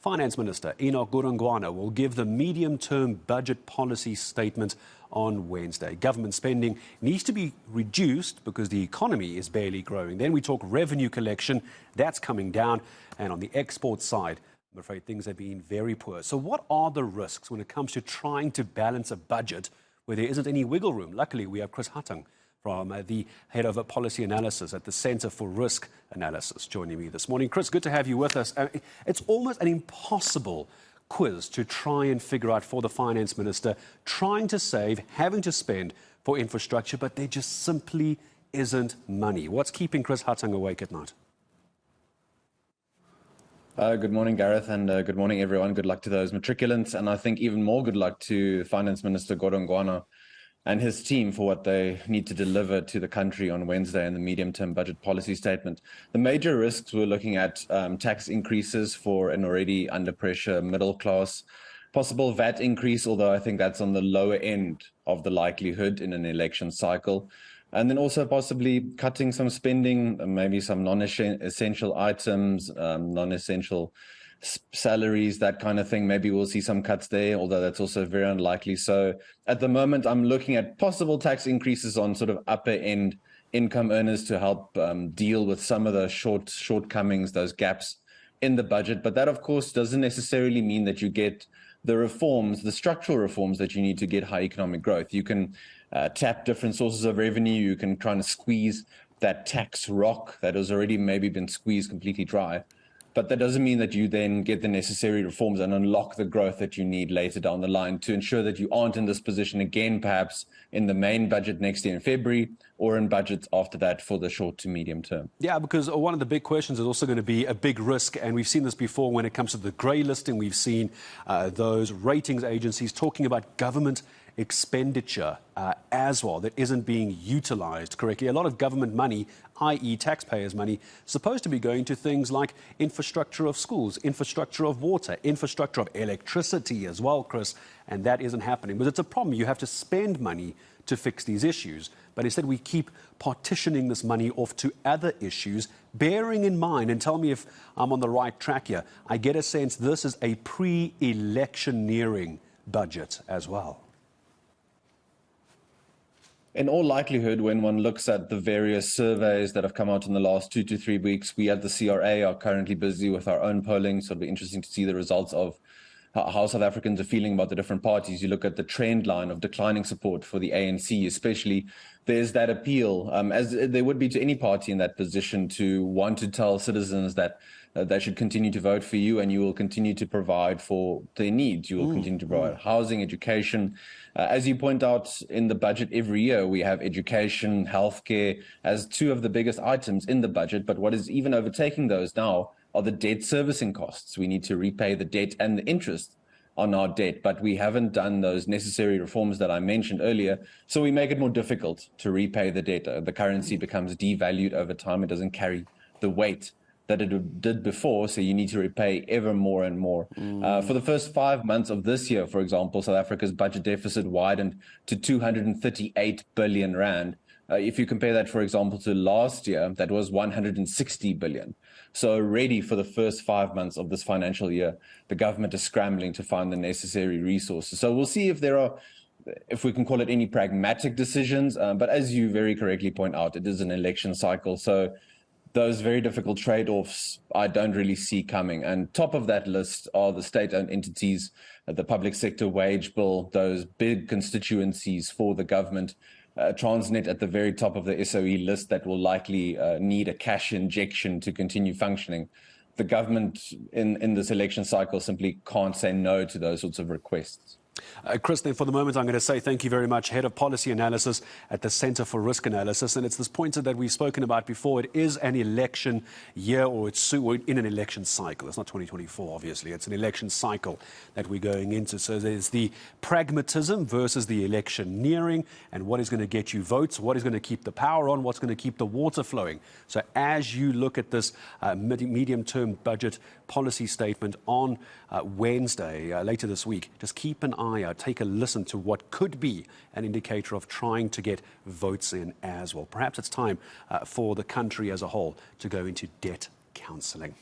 Finance Minister Enoch Godongwana will give the medium-term budget policy statement on Wednesday. Government spending needs to be reduced because the economy is barely growing. Then we talk revenue collection, that's coming down. And on the export side, I'm afraid things have been very poor. So what are the risks when it comes to trying to balance a budget where there isn't any wiggle room? Luckily, we have Chris Hattingh from the head of policy analysis at the Centre for Risk Analysis joining me this morning. Chris, good to have you with us. It's almost an impossible quiz to try and figure out for the finance minister, trying to save, having to spend for infrastructure, but there just simply isn't money. What's keeping Chris Hattingh awake at night? Good morning, Gareth, and good morning, everyone. Good luck to those matriculants, and I think even more good luck to Finance Minister Godongwana and his team for what they need to deliver to the country on Wednesday in the medium-term budget policy statement. The major risks we're looking at tax increases for an already under-pressure middle class, possible VAT increase, although I think that's on the lower end of the likelihood in an election cycle, and then also possibly cutting some spending, maybe some non-essential items, non-essential salaries, that kind of thing. Maybe we'll see some cuts there, although that's also very unlikely. So at the moment, I'm looking at possible tax increases on sort of upper end income earners to help deal with some of the shortcomings, those gaps in the budget. But that, of course, doesn't necessarily mean that you get the reforms, the structural reforms that you need to get high economic growth. You can tap different sources of revenue. You can try and squeeze that tax rock that has already maybe been squeezed completely dry. But that doesn't mean that you then get the necessary reforms and unlock the growth that you need later down the line to ensure that you aren't in this position again, perhaps in the main budget next year in February or in budgets after that for the short to medium term. Yeah, because one of the big questions is also going to be a big risk. And we've seen this before when it comes to the grey listing. We've seen those ratings agencies talking about government expenditure as well that isn't being utilized correctly. A lot of government money, i.e. taxpayers' money, supposed to be going to things like infrastructure of schools, infrastructure of water, infrastructure of electricity as well, Chris, and that isn't happening. But it's a problem. You have to spend money to fix these issues. But instead we keep partitioning this money off to other issues, bearing in mind, and tell me if I'm on the right track here, I get a sense this is a pre-electioneering budget as well. In all likelihood, when one looks at the various surveys that have come out in the last 2 to 3 weeks, we at the CRA are currently busy with our own polling, so it'll be interesting to see the results of how South Africans are feeling about the different parties. You look at the trend line of declining support for the ANC, especially, there's that appeal, as there would be to any party in that position, to want to tell citizens that they should continue to vote for you and you will continue to provide for their needs. You will continue to provide housing, education. As you point out in the budget every year, we have education, healthcare as two of the biggest items in the budget. But what is even overtaking those now are the debt servicing costs. We need to repay the debt and the interest on our debt, but we haven't done those necessary reforms that I mentioned earlier. So we make it more difficult to repay the debt. The currency becomes devalued over time. It doesn't carry the weight that it did before, so you need to repay ever more and more. For the first 5 months of this year, for example, South Africa's budget deficit widened to 238 billion rand. If you compare that, for example, to last year, that was 160 billion. So already for the first 5 months of this financial year, the government is scrambling to find the necessary resources. So we'll see if there are, if we can call it, any pragmatic decisions. But as you very correctly point out, it is an election cycle. So those very difficult trade-offs I don't really see coming. And top of that list are the state-owned entities, the public sector wage bill, those big constituencies for the government, Transnet at the very top of the SOE list that will likely need a cash injection to continue functioning. The government in this election cycle simply can't say no to those sorts of requests. Chris, then for the moment, I'm going to say thank you very much, Head of Policy Analysis at the Centre for Risk Analysis. And it's this point that we've spoken about before. It is an election year, or it's in an election cycle. It's not 2024, obviously. It's an election cycle that we're going into. So there's the pragmatism versus the electioneering, and what is going to get you votes, what is going to keep the power on, what's going to keep the water flowing. So as you look at this medium-term budget policy statement on Wednesday, later this week, just keep an eye out, take a listen to what could be an indicator of trying to get votes in as well. Perhaps it's time for the country as a whole to go into debt counselling.